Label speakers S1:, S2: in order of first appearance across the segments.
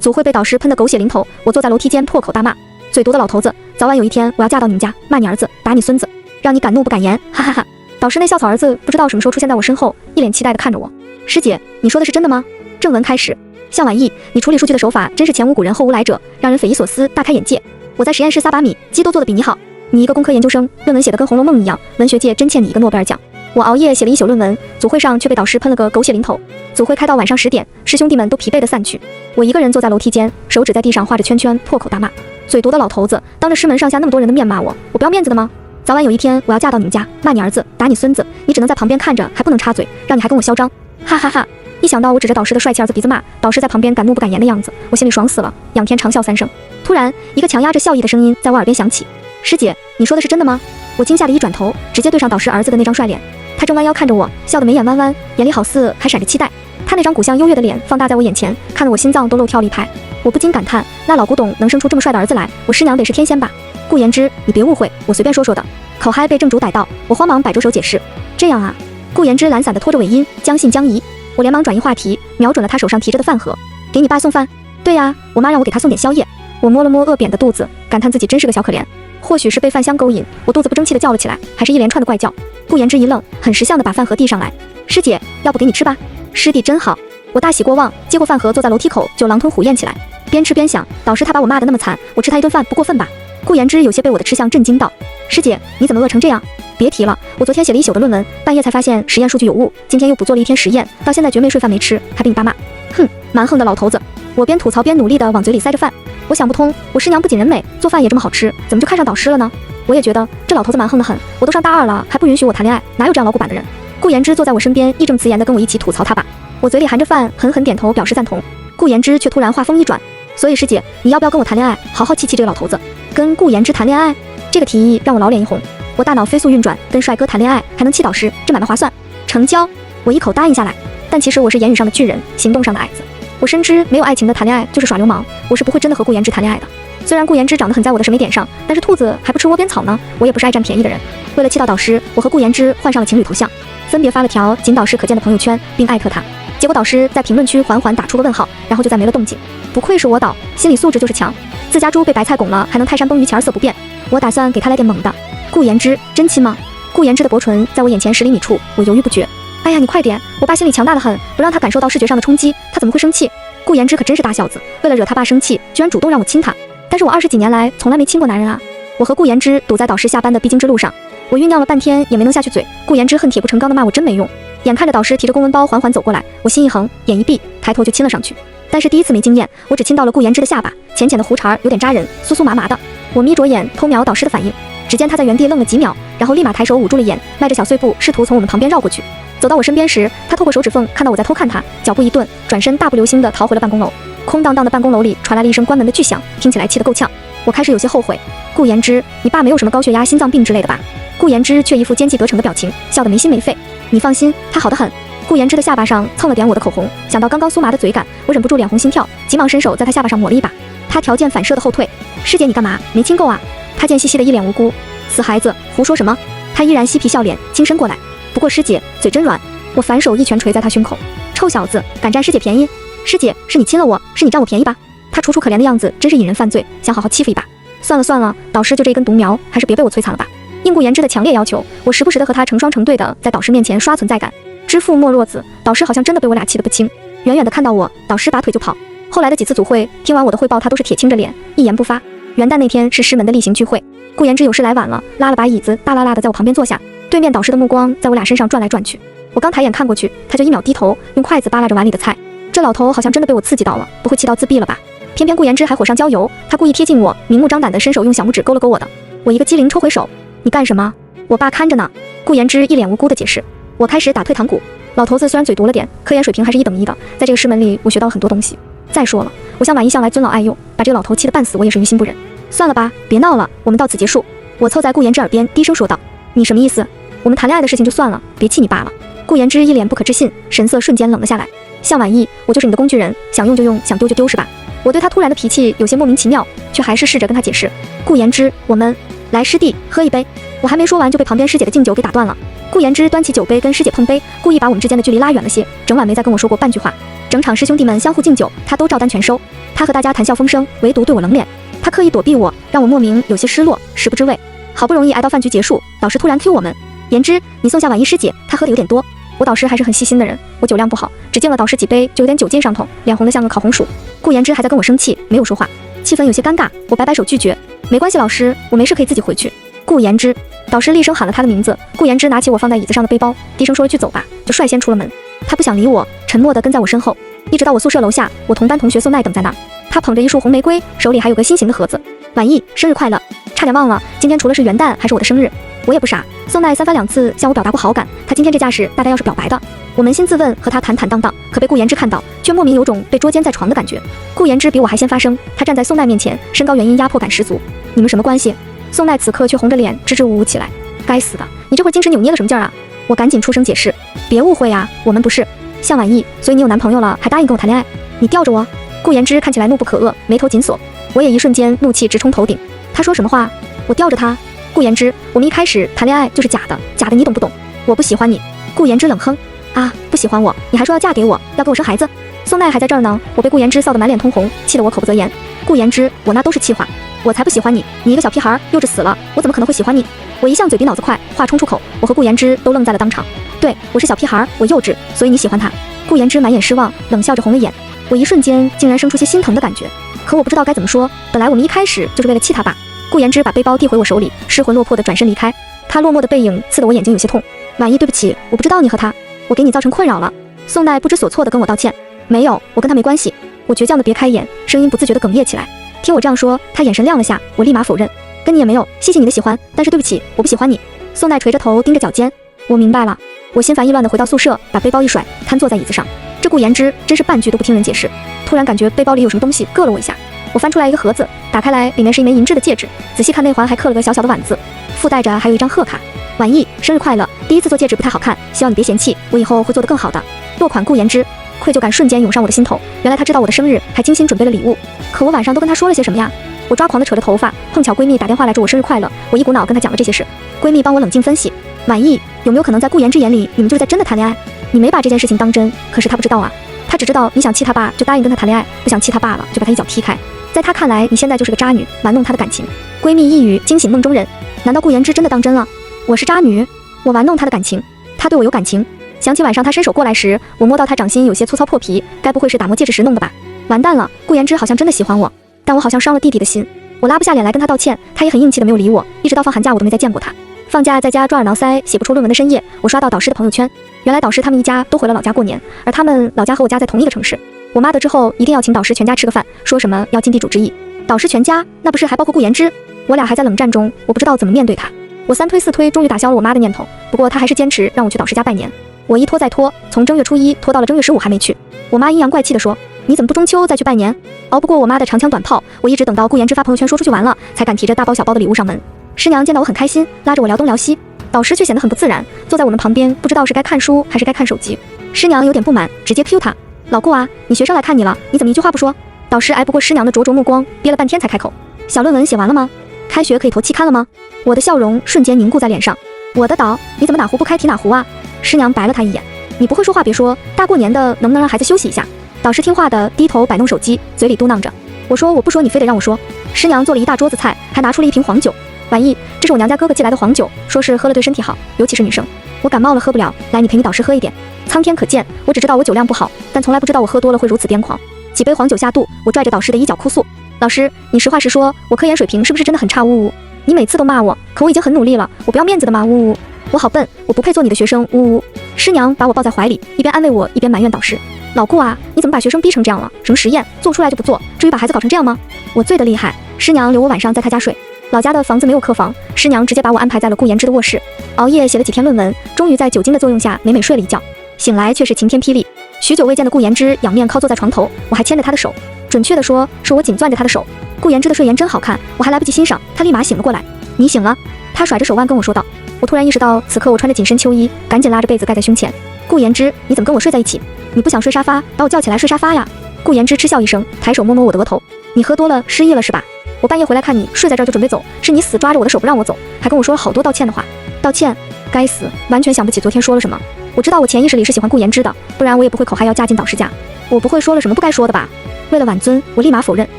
S1: 组会被导师喷得狗血淋头，我坐在楼梯间破口大骂：嘴毒的老头子，早晚有一天我要嫁到你们家，骂你儿子，打你孙子，让你敢怒不敢言，哈哈哈！导师那校草儿子不知道什么时候出现在我身后，一脸期待地看着我。师姐，你说的是真的吗？正文开始。向晚意，你处理数据的手法真是前无古人后无来者，让人匪夷所思，大开眼界。我在实验室撒把米，鸡都做得比你好。你一个工科研究生，论文写得跟《红楼梦》一样，文学界真欠你一个诺贝尔奖。我熬夜写了一宿论文，组会上却被导师喷了个狗血淋头。组会开到晚上10点，师兄弟们都疲惫地散去，我一个人坐在楼梯间，手指在地上画着圈圈，破口大骂：嘴毒的老头子，当着师门上下那么多人的面骂我，我不要面子的吗？早晚有一天我要嫁到你们家，骂你儿子，打你孙子，你只能在旁边看着，还不能插嘴，让你还跟我嚣张，哈哈哈！一想到我指着导师的帅气儿子鼻子骂，导师在旁边敢怒不敢言的样子，我心里爽死了，仰天长啸3声。突然，一个强压着笑意的声音在我耳边响起：师姐，你说的是真的吗？我惊吓地一转头，直接对上导师儿子的那张帅脸，他正弯腰看着我，笑得眉眼弯弯，眼里好似还闪着期待。他那张古相优越的脸放大在我眼前，看得我心脏都漏跳了一拍。我不禁感叹，那老古董能生出这么帅的儿子来，我师娘得是天仙吧？顾言之，你别误会，我随便说说的。口嗨被正主逮到，我慌忙摆着手解释。这样啊？顾言之懒散地拖着尾音，将信将疑。我连忙转移话题，瞄准了他手上提着的饭盒。给你爸送饭？对呀，我妈让我给他送点宵夜。我摸了摸饿扁的肚子，感叹自己真是个小可怜。或许是被饭香勾引，我肚子不争气地叫了起来，还是一连串的怪叫。顾言之一愣，很识相地把饭盒递上来。师姐，要不给你吃吧？师弟真好。我大喜过望，接过饭盒，坐在楼梯口就狼吞虎咽起来，边吃边想，导师他把我骂得那么惨，我吃他一顿饭不过分吧？顾言之有些被我的吃相震惊到。师姐，你怎么饿成这样？别提了，我昨天写了一宿的论文，半夜才发现实验数据有误，今天又补做了一天实验，到现在绝没睡饭没吃，还被你爸骂。哼，蛮横的老头子。我边吐槽边努力地往嘴里塞着饭。我想不通，我师娘不仅人美，做饭也这么好吃，怎么就看上导师了呢？我也觉得这老头子蛮横得很，我都上大2了，还不允许我谈恋爱，哪有这样老古板的人？顾言之坐在我身边，义正辞严地跟我一起吐槽他吧。我嘴里含着饭，狠狠点头表示赞同。顾言之却突然话锋一转，所以师姐，你要不要跟我谈恋爱，好好气气这个老头子？跟顾言之谈恋爱？这个提议让我老脸一红。我大脑飞速运转，跟帅哥谈恋爱还能气导师，这买卖划算，成交！我一口答应下来。但其实我是言语上的巨人，行动上的矮子。我深知没有爱情的谈恋爱就是耍流氓，我是不会真的和顾言之谈恋爱的。虽然顾言之长得很在我的审美点上，但是兔子还不吃窝边草呢，我也不是爱占便宜的人。为了气到导师，我和顾言之换上了情侣头像，分别发了条仅导师可见的朋友圈，并艾特他。结果导师在评论区缓缓打出个问号，然后就再没了动静。不愧是我导，心理素质就是强，自家猪被白菜拱了，还能泰山崩于前而色不变。我打算给他来点猛的。顾言之，真亲吗？顾言之的薄唇在我眼前10厘米处，我犹豫不决。哎呀，你快点！我爸心里强大的很，不让他感受到视觉上的冲击，他怎么会生气？顾言之可真是大孝子，为了惹他爸生气，居然主动让我亲他。但是我20几年来从来没亲过男人啊！我和顾言之堵在导师下班的必经之路上，我酝酿了半天也没能下去嘴。顾言之恨铁不成钢的骂我真没用。眼看着导师提着公文包缓缓走过来，我心一横，眼一闭，抬头就亲了上去。但是第一次没经验，我只亲到了顾言之的下巴，浅浅的胡茬有点扎人，酥酥麻麻的。我眯着眼偷瞄导师的反应，只见他在原地愣了几秒，然后立马抬手捂住了眼，迈着小碎步试图从我们旁边绕过去。走到我身边时，他透过手指缝看到我在偷看他，脚步一顿，转身大步流星地逃回了办公楼。空荡荡的办公楼里传来了一声关门的巨响，听起来气得够呛。我开始有些后悔。顾言之，你爸没有什么高血压、心脏病之类的吧？顾言之却一副奸计得逞的表情，笑得没心没肺。你放心，他好得很。顾言之的下巴上蹭了点我的口红，想到刚刚酥麻的嘴感，我忍不住脸红心跳，急忙伸手在他下巴上抹了一把。他条件反射的后退。师姐你干嘛？没亲够啊？他贱兮兮的一脸无辜。死孩子，胡说什么？他依然嬉皮笑脸，轻身过来。不过师姐嘴真软。我反手一拳捶在他胸口。臭小子，敢占师姐便宜？师姐，是你亲了我，是你占我便宜吧？他楚楚可怜的样子真是引人犯罪，想好好欺负一把。算了算了，导师就这一根独苗，还是别被我摧残了吧。应顾言之的强烈要求，我时不时的和他成双成对的在导师面前刷存在感。知父莫若子，导师好像真的被我俩气得不轻。远远的看到我，导师拔腿就跑。后来的几次组会，听完我的汇报，他都是铁青着脸，一言不发。元旦那天是师门的例行聚会，顾言之有事来晚了，拉了把椅子，大拉拉的在我旁边坐下。对面导师的目光在我俩身上转来转去，我刚抬眼看过去，他就1秒低头，用筷子扒拉着碗里的菜。这老头好像真的被我刺激到了，不会气到自闭了吧？偏偏顾言之还火上浇油，他故意贴近我，明目张胆的伸手用小拇指勾了勾我的。我一个机灵抽回手，你干什么？我爸看着呢。顾言之一脸无辜的解释。我开始打退堂鼓。老头子虽然嘴毒了点，科研水平还是1等1的，在这个师门里我学到了很多东西。再说了，我向晚一向来尊老爱幼，把这个老头气得半死，我也是于心不忍。算了吧，别闹了，我们到此结束。我凑在顾言之耳边低声说道。你什么意思？我们谈恋爱的事情就算了，别气你爸了。顾言之一脸不可置信，神色瞬间冷了下来。向晚意，我就是你的工具人，想用就用，想丢就丢是吧？我对他突然的脾气有些莫名其妙，却还是试着跟他解释。顾言之，我们来师弟喝一杯。我还没说完就被旁边师姐的敬酒给打断了。顾言之端起酒杯跟师姐碰杯，故意把我们之间的距离拉远了些，整晚没再跟我说过半句话。整场师兄弟们相互敬酒，他都照单全收。他和大家谈笑风生，唯独对我冷脸。他刻意躲避我，让我莫名有些失落，食不知味。好不容易挨到饭局结束，导师突然 Q 我们：言之，你送下婉一师姐，她喝的有点多。我导师还是很细心的人，我酒量不好，只敬了导师几杯就有点酒劲上头，脸红得像个烤红薯。顾言之还在跟我生气，没有说话，气氛有些尴尬。我摆摆手拒绝：没关系，老师，我没事可以自己回去。顾言之，导师厉声喊了他的名字。顾言之拿起我放在椅子上的背包，低声说了句走吧，就率先出了门。他不想理我，沉默地跟在我身后，一直到我宿舍楼下，我同班同学宋奈等在那儿。他捧着一束红玫瑰，手里还有个心形的盒子。婉意，生日快乐！差点忘了，今天除了是元旦，还是我的生日。我也不傻，宋奈三番两次向我表达过好感，他今天这架势大概要是表白的。我扪心自问，和他坦坦荡荡，可被顾言之看到，却莫名有种被捉奸在床的感觉。顾言之比我还先发声，他站在宋奈面前，身高原因压迫感十足。你们什么关系？宋奈此刻却红着脸支支吾吾起来。该死的，你这会儿矜持扭捏的什么劲儿啊？我赶紧出声解释，别误会啊，我们不是。向婉意，所以你有男朋友了，还答应跟我谈恋爱？你吊着我？顾言之看起来怒不可遏，眉头紧锁。我也一瞬间怒气直冲头顶。他说什么话？我吊着他？顾言之，我们一开始谈恋爱就是假的，假的你懂不懂？我不喜欢你。顾言之冷哼，啊，不喜欢我，你还说要嫁给我，要给我生孩子？宋奈还在这儿呢，我被顾言之臊得满脸通红，气得我口不择言。顾言之，我那都是气话，我才不喜欢你，你一个小屁孩，幼稚死了，我怎么可能会喜欢你？我一向嘴比脑子快，话冲出口，我和顾言之都愣在了当场。对，我是小屁孩，我幼稚，所以你喜欢他。顾言之满眼失望，冷笑着红了眼。我一瞬间竟然生出些心疼的感觉，可我不知道该怎么说。本来我们一开始就是为了气他爸。顾言之把背包递回我手里，失魂落魄地转身离开。他落寞的背影刺得我眼睛有些痛。婉意，对不起，我不知道你和他，我给你造成困扰了。宋奈不知所措地跟我道歉。没有，我跟他没关系。我倔强地别开眼，声音不自觉地哽咽起来。听我这样说，他眼神亮了下，我立马否认，跟你也没有，谢谢你的喜欢，但是对不起，我不喜欢你。宋奈垂着头盯着脚尖。我明白了。我心烦意乱地回到宿舍，把背包一甩，瘫坐在椅子上。这顾言之真是半句都不听人解释。突然感觉背包里有什么东西硌了我一下，我翻出来一个盒子，打开来，里面是一枚银质的戒指，仔细看内环还刻了个小小的婉字，附带着还有一张贺卡。婉意，生日快乐！第一次做戒指不太好看，希望你别嫌弃，我以后会做得更好的。落款顾言之。愧疚感瞬间涌上我的心头，原来他知道我的生日，还精心准备了礼物。可我晚上都跟他说了些什么呀？我抓狂地扯着头发，碰巧闺蜜打电话来祝我生日快乐，我一股脑跟她讲了这些事。闺蜜帮我冷静分析，婉意，有没有可能在顾言之眼里，你们就是在真的谈恋爱？你没把这件事情当真，可是他不知道啊，他只知道你想气他爸就答应跟他谈恋爱，不想气他爸了就把他一脚踢开。在他看来，你现在就是个渣女，玩弄他的感情。闺蜜一语惊醒梦中人，难道顾言之真的当真了？我是渣女，我玩弄他的感情，他对我有感情。想起晚上他伸手过来时，我摸到他掌心有些粗糙破皮，该不会是打磨戒指时弄的吧？完蛋了，顾言之好像真的喜欢我，但我好像伤了弟弟的心。我拉不下脸来跟他道歉，他也很硬气的没有理我，一直到放寒假我都没再见过他。放假在家抓耳挠腮写不出论文的深夜，我刷到导师的朋友圈，原来导师他们一家都回了老家过年，而他们老家和我家在同一个城市。我妈得知后一定要请导师全家吃个饭，说什么要尽地主之谊。导师全家那不是还包括顾言之？我俩还在冷战中，我不知道怎么面对他。我三推四推，终于打消了我妈的念头，不过她还是坚持让我去导师家拜年。我一拖再拖，从正月初一拖到了正月15还没去。我妈阴阳怪气地说，你怎么不中秋再去拜年？熬不过我妈的长枪短炮，我一直等到顾言之发朋友圈说出去玩了，才敢提着大包小包的礼物上门。师娘见到我很开心，拉着我聊东聊西，导师却显得很不自然，坐在我们旁边，不知道是该看书还是该看手机。师娘有点不满，直接 Q 他，老顾啊，你学生来看你了，你怎么一句话不说？导师挨不过师娘的灼灼目光，憋了半天才开口，小论文写完了吗？开学可以投期刊了吗？我的笑容瞬间凝固在脸上。我的导，你怎么哪壶不开提哪壶啊？师娘白了他一眼，你不会说话别说，大过年的能不能让孩子休息一下？导师听话的低头摆弄手机，嘴里嘟囔着，我说我不说你非得让我说。师娘做了一大桌子菜，还拿出了一瓶黄酒。婉意，这是我娘家哥哥寄来的黄酒，说是喝了对身体好，尤其是女生。我感冒了喝不了，来你陪你导师喝一点。苍天可见，我只知道我酒量不好，但从来不知道我喝多了会如此癫狂。几杯黄酒下肚，我拽着导师的衣角哭诉，老师，你实话实说，我科研水平是不是真的很差？呜呜，你每次都骂我，可我已经很努力了，我不要面子的吗？呜呜，我好笨，我不配做你的学生。呜呜，师娘把我抱在怀里，一边安慰我，一边埋怨导师，老顾啊，你怎么把学生逼成这样了？什么实验做不出来就不做，至于把孩子搞成这样吗？我醉得厉害，师娘留我晚上在她家睡。老家的房子没有客房，师娘直接把我安排在了顾言之的卧室，熬夜写了几天论文，终于在酒精的作用下美美睡了一觉。醒来却是晴天霹雳，许久未见的顾言之仰面靠坐在床头，我还牵着他的手，准确的说是我紧攥着他的手。顾言之的睡颜真好看，我还来不及欣赏，他立马醒了过来。你醒了？他甩着手腕跟我说道。我突然意识到此刻我穿着紧身秋衣，赶紧拉着被子盖在胸前。顾言之，你怎么跟我睡在一起？你不想睡沙发，把我叫起来睡沙发呀？顾言之嗤笑一声，抬手摸摸我的额头。你喝多了失忆了是吧？我半夜回来看你睡在这儿就准备走，是你死抓着我的手不让我走，还跟我说了好多道歉的话。道歉？该死，完全想不起昨天说了什么。我知道我潜意识里是喜欢顾言之的，不然我也不会口嗨要嫁进导师家。我不会说了什么不该说的吧？为了挽尊，我立马否认。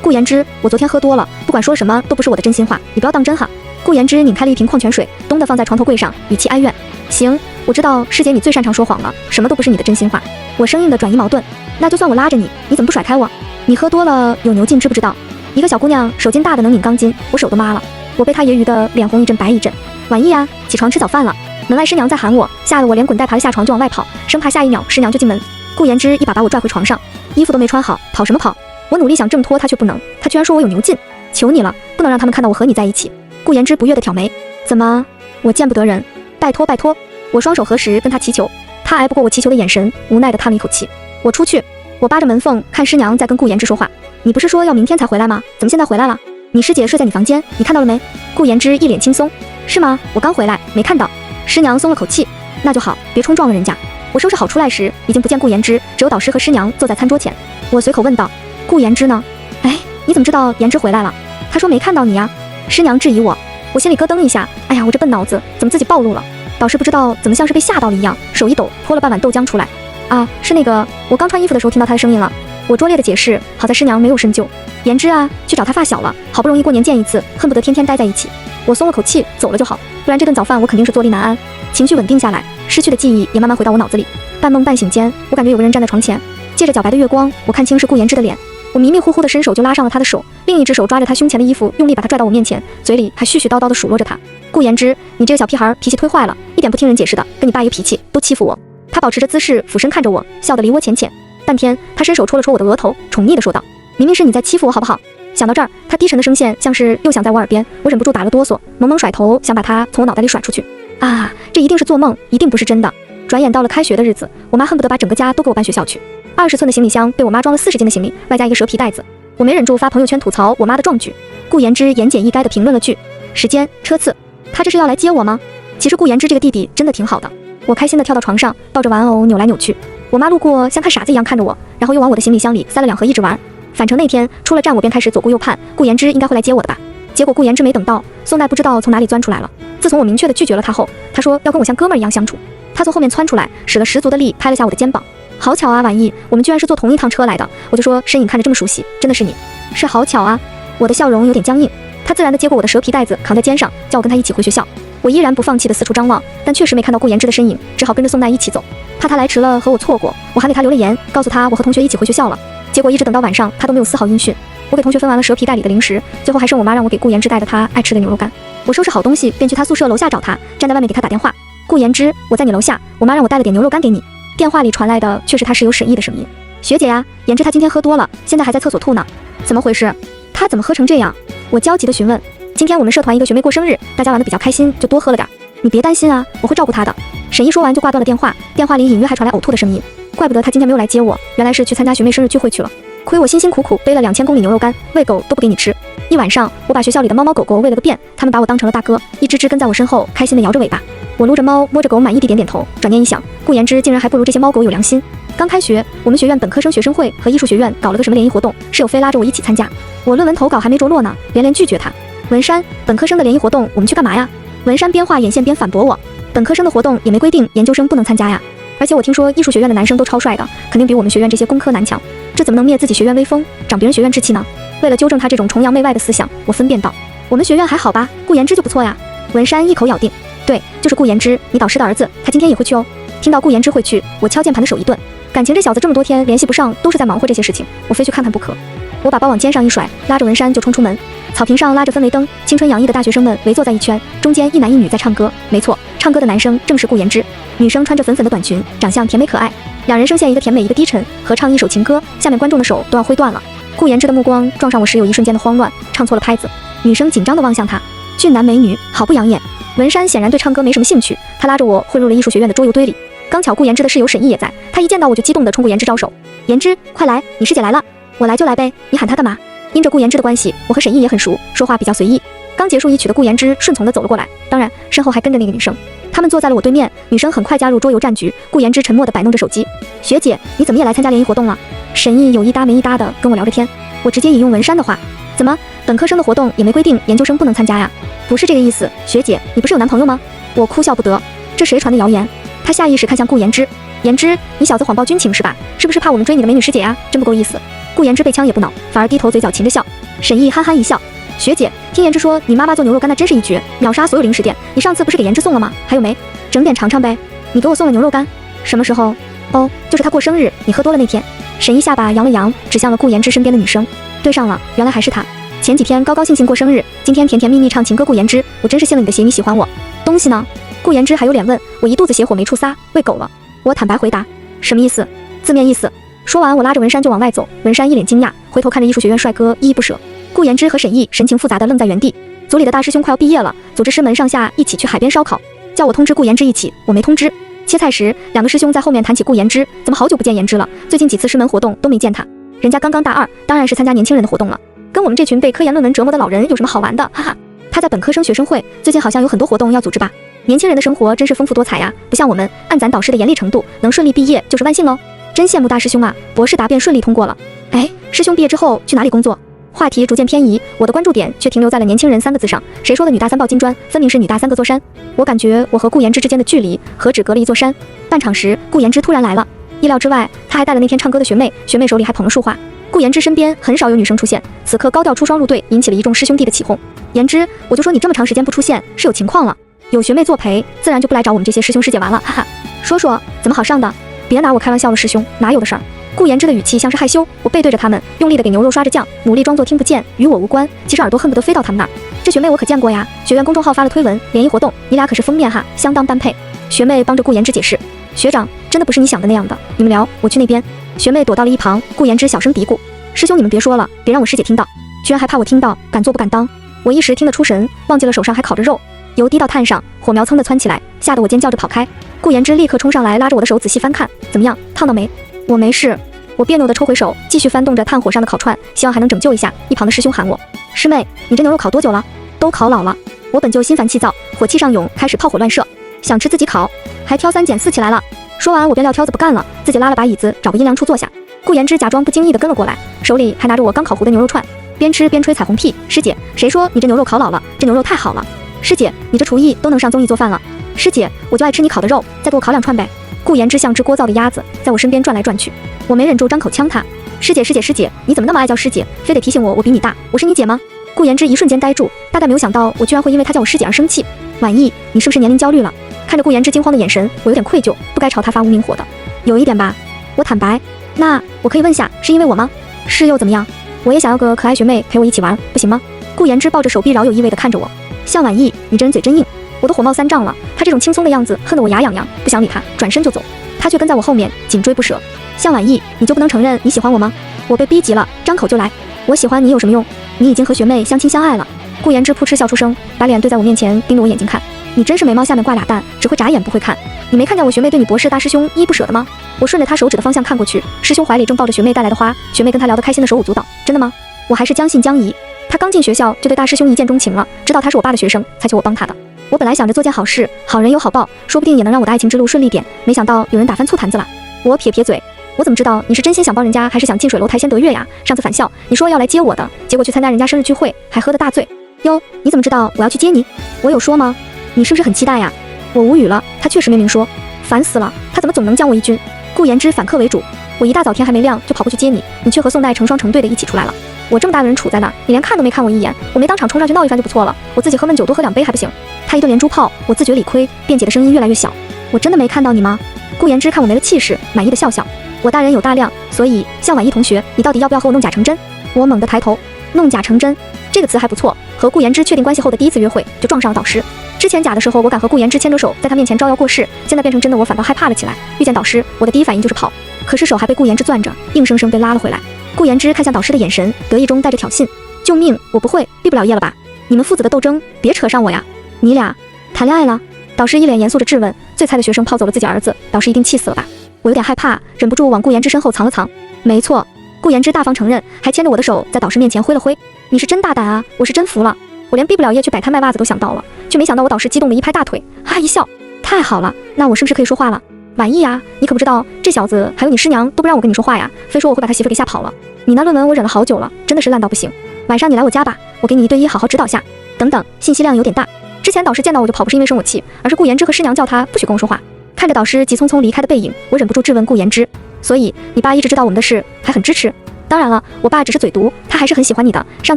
S1: 顾言之，我昨天喝多了，不管说了什么都不是我的真心话，你不要当真哈。顾言之拧开了一瓶矿泉水，咚地放在床头柜上，语气哀怨。行，我知道师姐你最擅长说谎了，什么都不是你的真心话。我生硬的转移矛盾，那就算我拉着你，你怎么不甩开我？你喝多了有牛劲知不知道？一个小姑娘手劲大的能拧钢筋，我手都麻了。我被她揶揄的脸红一阵白一阵。晚意啊，起床吃早饭了。门外师娘在喊我，吓得我连滚带爬的下床就往外跑，生怕下一秒师娘就进门。顾言之一把把我拽回床上，衣服都没穿好，跑什么跑？我努力想挣脱他却不能，他居然说我有牛劲，求你了，不能让他们看到我和你在一起。顾言之不悦的挑眉，怎么？我见不得人，拜托拜托！我双手合十跟他祈求，他挨不过我祈求的眼神，无奈的叹了一口气。我出去，我扒着门缝看师娘在跟顾言之说话。你不是说要明天才回来吗？怎么现在回来了？你师姐睡在你房间，你看到了没？顾言之一脸轻松，是吗？我刚回来，没看到。师娘松了口气，那就好，别冲撞了人家。我收拾好出来时，已经不见顾言之，只有导师和师娘坐在餐桌前。我随口问道：顾言之呢？哎，你怎么知道言之回来了？他说没看到你呀。师娘质疑我，我心里咯噔一下，哎呀，我这笨脑子怎么自己暴露了？导师不知道怎么像是被吓到了一样，手一抖，泼了半碗豆浆出来。啊，是那个，我刚穿衣服的时候听到他的声音了。我拙劣的解释，好在师娘没有深究。言之啊，去找他发小了，好不容易过年见一次，恨不得天天待在一起。我松了口气，走了就好，不然这顿早饭我肯定是坐立难安。情绪稳定下来，失去的记忆也慢慢回到我脑子里。半梦半醒间，我感觉有个人站在床前，借着皎白的月光，我看清是顾言之的脸。我迷迷糊糊的伸手就拉上了他的手，另一只手抓着他胸前的衣服，用力把他拽到我面前，嘴里还絮絮叨叨的数落着他。顾言之，你这个小屁孩脾气忒坏了，一点不听人解释的，跟你爸一个脾气，都欺负我。他保持着姿势，俯身看着我，笑得离我浅浅。半天，他伸手戳了戳我的额头，宠溺地说道：明明是你在欺负我好不好？想到这儿，他低沉的声线像是又响在我耳边，我忍不住打了哆嗦，猛猛甩头，想把他从我脑袋里甩出去。啊，这一定是做梦，一定不是真的。转眼到了开学的日子，我妈恨不得把整个家都给我搬学校去。20寸的行李箱被我妈装了40斤的行李，外加一个蛇皮袋子。我没忍住发朋友圈吐槽我妈的壮举。顾言之言简意赅地评论了句：时间、车次。他这是要来接我吗？其实顾言之这个弟弟真的挺好的。我开心地跳到床上，抱着玩偶扭来扭去。我妈路过像看傻子一样看着我，然后又往我的行李箱里塞了2盒一直玩。返程那天出了站，我便开始左顾右盼，顾言之应该会来接我的吧。结果顾言之没等到，宋奈不知道从哪里钻出来了。自从我明确地拒绝了他后，他说要跟我像哥们儿一样相处。他从后面窜出来，使了十足的力拍了下我的肩膀。好巧啊，婉意，我们居然是坐同一趟车来的。我就说身影看着这么熟悉，真的是你？是好巧啊。我的笑容有点僵硬。他自然地接过我的蛇皮袋子，扛在肩上，叫我跟他一起回学校。我依然不放弃地四处张望，但确实没看到顾言之的身影，只好跟着宋奈一起走。怕他来迟了和我错过，我还给他留了言，告诉他我和同学一起回学校了。结果一直等到晚上，他都没有丝毫音讯。我给同学分完了蛇皮袋里的零食，最后还剩我妈让我给顾言之带的他爱吃的牛肉干。我收拾好东西，便去他宿舍楼下找他，站在外面给他打电话。顾言之，我在你楼下，我妈让我带了点牛肉干给你。电话里传来的却是他室友沈毅的声音：学姐呀，言之他今天喝多了，现在还在厕所吐呢。怎么回事？他怎么喝成这样？我焦急地询问。今天我们社团一个学妹过生日，大家玩得比较开心，就多喝了点。你别担心啊，我会照顾她的。沈毅说完就挂断了电话，电话里隐约还传来呕吐的声音。怪不得他今天没有来接我，原来是去参加学妹生日聚会去了。亏我辛辛苦苦背了2000公里牛肉干，喂狗都不给你吃。一晚上，我把学校里的猫猫狗狗喂了个遍，他们把我当成了大哥，一只只跟在我身后，开心地摇着尾巴。我撸着猫，摸着狗，满意地点点头。转念一想，顾言之竟然还不如这些猫狗有良心。刚开学，我们学院本科生学生会和艺术学院搞了个什么联谊活动，室友非拉着我一起参加。我论文投稿还没着落呢，连连拒绝他。文山，本科生的联谊活动我们去干嘛呀？文山边画眼线边反驳我，本科生的活动也没规定研究生不能参加呀。而且我听说艺术学院的男生都超帅的，肯定比我们学院这些工科男强，这怎么能灭自己学院威风，长别人学院志气呢？为了纠正他这种崇洋媚外的思想，我分辨道：我们学院还好吧，顾言之就不错呀。文山一口咬定：对，就是顾言之，你导师的儿子，他今天也会去哦。听到顾言之会去，我敲键盘的手一顿，感情这小子这么多天联系不上，都是在忙活这些事情，我非去看看不可。我把包往肩上一甩，拉着文山就冲出门。草坪上拉着氛围灯，青春洋溢的大学生们围坐在一圈，中间一男一女在唱歌。没错，唱歌的男生正是顾言之，女生穿着粉粉的短裙，长相甜美可爱，两人声线一个甜美一个低沉，合唱一首情歌，下面观众的手都要挥断了。顾言之的目光撞上我时有一瞬间的慌乱，唱错了拍子，女生紧张地望向他，俊男美女，好不养眼。文山显然对唱歌没什么兴趣，他拉着我混入了艺术学院的桌游堆里。刚巧顾言之的室友沈毅也在，他一见到我就激动地冲顾言之招手：言之，快来，你师姐来了。我来就来呗，你喊他干嘛？因着顾言之的关系，我和沈毅也很熟，说话比较随意。刚结束一曲的顾言之顺从地走了过来，当然身后还跟着那个女生。他们坐在了我对面，女生很快加入桌游战局。顾言之沉默地摆弄着手机。学姐，你怎么也来参加联谊活动了？沈毅有一搭没一搭地跟我聊着天。我直接引用文山的话：怎么，本科生的活动也没规定研究生不能参加呀？不是这个意思，学姐，你不是有男朋友吗？我哭笑不得，这谁传的谣言？他下意识看向顾言之，言之，你小子谎报军情是吧？是不是怕我们追你的美女师姐呀？真不够意思。顾言之被枪也不恼，反而低头嘴角噙着笑。沈毅憨憨一笑，学姐，听言之说你妈妈做牛肉干那真是一绝，秒杀所有零食店。你上次不是给言之送了吗？还有没？整点尝尝呗。你给我送了牛肉干？什么时候？哦，就是他过生日，你喝多了那天。沈毅下巴扬了扬，指向了顾言之身边的女生。对上了，原来还是他。前几天高高兴兴过生日，今天甜甜蜜蜜唱情歌。顾言之，我真是信了你的邪，你喜欢我。东西呢？顾言之还有脸问，我一肚子邪火没处撒，喂狗了。我坦白回答，什么意思？字面意思。说完，我拉着文山就往外走。文山一脸惊讶，回头看着艺术学院帅哥，依依不舍。顾言之和沈毅神情复杂的愣在原地。组里的大师兄快要毕业了，组织师门上下一起去海边烧烤，叫我通知顾言之一起，我没通知。切菜时，两个师兄在后面谈起顾言之，怎么好久不见言之了？最近几次师门活动都没见他，人家刚刚大二，当然是参加年轻人的活动了。跟我们这群被科研论文折磨的老人有什么好玩的？哈哈，他在本科生学生会，最近好像有很多活动要组织吧？年轻人的生活真是丰富多彩呀，不像我们，按咱导师的严厉程度，能顺利毕业就是万幸喽。真羡慕大师兄啊，博士答辩顺利通过了。哎，师兄毕业之后去哪里工作？话题逐渐偏移，我的关注点却停留在了年轻人3个字上。谁说的女大3抱金砖？分明是女大3个座山。我感觉我和顾言之之间的距离何止隔了一座山。半场时，顾言之突然来了，意料之外，他还带了那天唱歌的学妹，学妹手里还捧了束花。顾言之身边很少有女生出现，此刻高调出双入队，引起了一众师兄弟的起哄。言之，我就说你这么长时间不出现，是有情况了。有学妹作陪，自然就不来找我们这些师兄师姐玩了，哈哈。说说怎么好上的？别拿我开玩笑了，师兄，哪有的事儿。顾言之的语气像是害羞，我背对着他们，用力的给牛肉刷着酱，努力装作听不见，与我无关，其实耳朵恨不得飞到他们那儿。这学妹我可见过呀，学员公众号发了推文，联谊活动，你俩可是封面哈，相当般配。学妹帮着顾言之解释，学长真的不是你想的那样的，你们聊，我去那边。学妹躲到了一旁，顾言之小声嘀咕，师兄你们别说了，别让我师姐听到，居然还怕我听到，敢做不敢当。我一时听得出神，忘记了手上还烤着肉，油滴到炭上，火苗噌的窜起来，吓得我尖叫着跑开。顾言之立刻冲上来，拉着我的手仔细翻看，怎么样，烫到没？我没事。我别扭地抽回手，继续翻动着炭火上的烤串，希望还能拯救一下。一旁的师兄喊我，师妹，你这牛肉烤多久了？都烤老了。我本就心烦气躁，火气上涌，开始炮火乱射，想吃自己烤，还挑3拣4起来了。说完，我便撂挑子不干了，自己拉了把椅子，找个阴凉处坐下。顾言之假装不经意地跟了过来，手里还拿着我刚烤糊的牛肉串，边吃边吹彩虹屁。师姐，谁说你这牛肉烤老了？这牛肉太好了。师姐，你这厨艺都能上综艺做饭了。师姐，我就爱吃你烤的肉，再给我烤2串呗。顾言之像只聒噪的鸭子，在我身边转来转去，我没忍住张口呛他。师姐，师姐，师姐，你怎么那么爱叫师姐？非得提醒我比你大，我是你姐吗？顾言之一瞬间呆住，大概没有想到我居然会因为他叫我师姐而生气。婉意，你是不是年龄焦虑了？看着顾言之惊慌的眼神，我有点愧疚，不该朝他发无名火的。有一点吧，我坦白。那我可以问下，是因为我吗？是又怎么样？我也想要个可爱学妹陪我一起玩，不行吗？顾言之抱着手臂饶有意味地看着我，向婉意，你真嘴真硬。我都火冒3丈了，他这种轻松的样子，恨得我牙痒痒，不想理他，转身就走。他却跟在我后面，紧追不舍。向婉意，你就不能承认你喜欢我吗？我被逼急了，张口就来。我喜欢你有什么用？你已经和学妹相亲相爱了。顾言之扑哧笑出声，把脸对在我面前，盯着我眼睛看。你真是眉毛下面挂俩蛋，只会眨眼不会看。你没看见我学妹对你博士大师兄依依不舍的吗？我顺着他手指的方向看过去，师兄怀里正抱着学妹带来的花，学妹跟他聊得开心的手舞足蹈。真的吗？我还是将信将疑。他刚进学校就对大师兄一见钟情了，知道他是我爸的学生，才求我帮他的。我本来想着做件好事，好人有好报，说不定也能让我的爱情之路顺利点，没想到有人打翻醋坛子了。我撇撇嘴，我怎么知道你是真心想帮人家，还是想近水楼台先得月呀？上次返校你说要来接我的，结果去参加人家生日聚会，还喝得大醉。哟，你怎么知道我要去接你？我有说吗？你是不是很期待呀？我无语了，他确实没明说，烦死了，他怎么总能将我一军？顾言之反客为主，我一大早天还没亮就跑过去接你，你却和宋代成双成对的一起出来了。我这么大个人杵在那儿，你连看都没看我一眼，我没当场冲上去闹一番就不错了，我自己喝闷酒多喝2杯还不行？他一顿连珠炮，我自觉理亏，辩解的声音越来越小。我真的没看到你吗？顾言之看我没了气势，满意的笑笑。我大人有大量，所以向婉意同学，你到底要不要和我弄假成真？我猛地抬头，弄假成真这个词还不错。和顾言之确定关系后的第一次约会就撞上了导师。之前假的时候我敢和顾言之牵着手，在他面前招摇过市，现在变成真的我反倒害怕了起来。遇见导师，我的第一反应就是跑，可是手还被顾言之攥着，硬生生被拉了回来。顾言之看向导师的眼神，得意中带着挑衅。救命，我不会，毕不了业了吧？你们父子的斗争，别扯上我呀！你俩谈恋爱了？导师一脸严肃着质问。最菜的学生泡走了自己儿子，导师一定气死了吧？我有点害怕，忍不住往顾言之身后藏了藏。没错，顾言之大方承认，还牵着我的手在导师面前挥了挥。你是真大胆啊，我是真服了。我连毕不了业去摆摊卖袜子都想到了，却没想到我导师激动的一拍大腿，哈哈一笑，太好了，那我是不是可以说话了？婉意啊，你可不知道，这小子还有你师娘都不让我跟你说话呀，非说我会把他媳妇给吓跑了。你那论文我忍了好久了，真的是烂到不行。晚上你来我家吧，我给你1对1好好指导下。等等，信息量有点大。之前导师见到我就跑，不是因为生我气，而是顾言之和师娘叫他不许跟我说话。看着导师急匆匆离开的背影，我忍不住质问顾言之：所以你爸一直知道我们的事，还很支持？当然了，我爸只是嘴毒，他还是很喜欢你的。上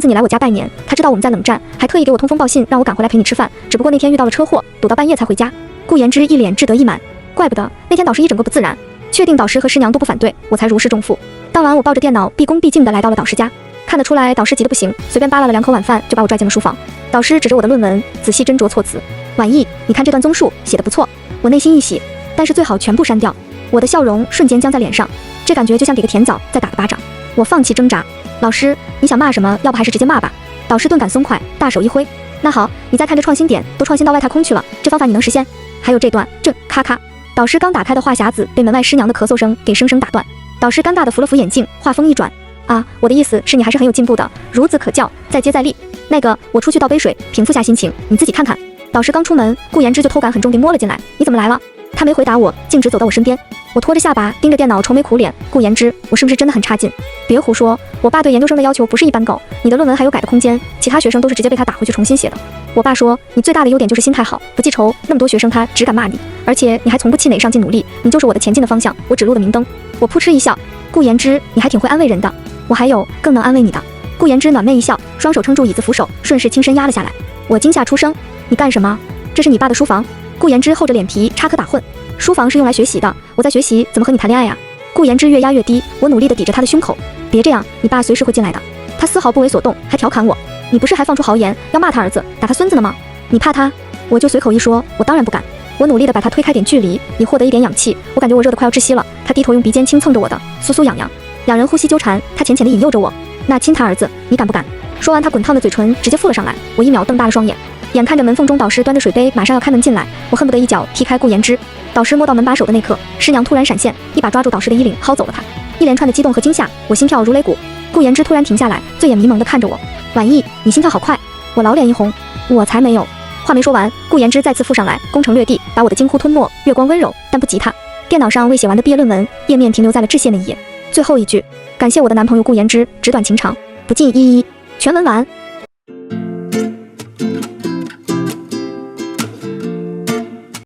S1: 次你来我家拜年，他知道我们在冷战，还特意给我通风报信，让我赶回来陪你吃饭。只不过那天遇到了车祸，堵到半夜才回家。顾言之一脸志得意满，怪不得那天导师一整个不自然。确定导师和师娘都不反对，我才如释重负。当晚我抱着电脑，毕恭毕敬地来到了导师家。看得出来，导师急得不行，随便扒拉了2口晚饭就把我拽进了书房。导师指着我的论文，仔细斟酌措辞。婉意，你看这段综述写得不错。我内心一喜，但是最好全部删掉。我的笑容瞬间僵在脸上，这感觉就像给个甜枣再打个巴掌。我放弃挣扎。老师，你想骂什么？要不还是直接骂吧。导师顿感松快，大手一挥。那好，你再看这创新点，都创新到外太空去了，这方法你能实现？还有这段，咔咔。导师刚打开的话匣子被门外师娘的咳嗽声给生生打断。导师尴尬地扶了扶眼镜，话锋一转。啊，我的意思是你还是很有进步的，孺子可教，再接再厉。那个，我出去倒杯水，平复下心情，你自己看看。导师刚出门，顾言之就偷感很重地摸了进来。你怎么来了？他没回答我，径直走到我身边。我拖着下巴，盯着电脑，愁眉苦脸。顾言之，我是不是真的很差劲？别胡说，我爸对研究生的要求不是一般高，你的论文还有改的空间，其他学生都是直接被他打回去重新写的。我爸说，你最大的优点就是心态好，不记仇，那么多学生他只敢骂你，而且你还从不气馁，上进努力，你就是我的前进的方向，我指路的明灯。我扑哧一笑，顾言之，你还挺会安慰人的。我还有更能安慰你的。顾言之暖媚一笑，双手撑住椅子扶手，顺势轻身压了下来。我惊吓出声，你干什么？这是你爸的书房。顾言之厚着脸皮插科打诨，书房是用来学习的，我在学习怎么和你谈恋爱呀？顾言之越压越低，我努力地抵着他的胸口，别这样，你爸随时会进来的。他丝毫不为所动，还调侃我，你不是还放出豪言要骂他儿子，打他孙子呢吗？你怕他？我就随口一说，我当然不敢。我努力地把他推开点距离，以获得一点氧气，我感觉我热得快要窒息了。他低头用鼻尖轻蹭着我的，酥酥痒痒，两人呼吸纠缠，他浅浅地引诱着我，那亲他儿子，你敢不敢？说完，他滚烫的嘴唇直接附了上来，我一秒瞪大了双眼。眼看着门缝中导师端着水杯马上要开门进来，我恨不得一脚踢开顾言之。导师摸到门把手的那刻，师娘突然闪现，一把抓住导师的衣领薅走了他。一连串的激动和惊吓，我心跳如擂鼓。顾言之突然停下来，醉眼迷蒙地看着我，婉意，你心跳好快。我老脸一红，我才没有。话没说完，顾言之再次附上来，攻城略地，把我的惊呼吞没。月光温柔，但不及他。电脑上未写完的毕业论文页面停留在了致谢那一页，最后一句，感谢我的男朋友顾言之，纸短情长，不尽依依。全文完。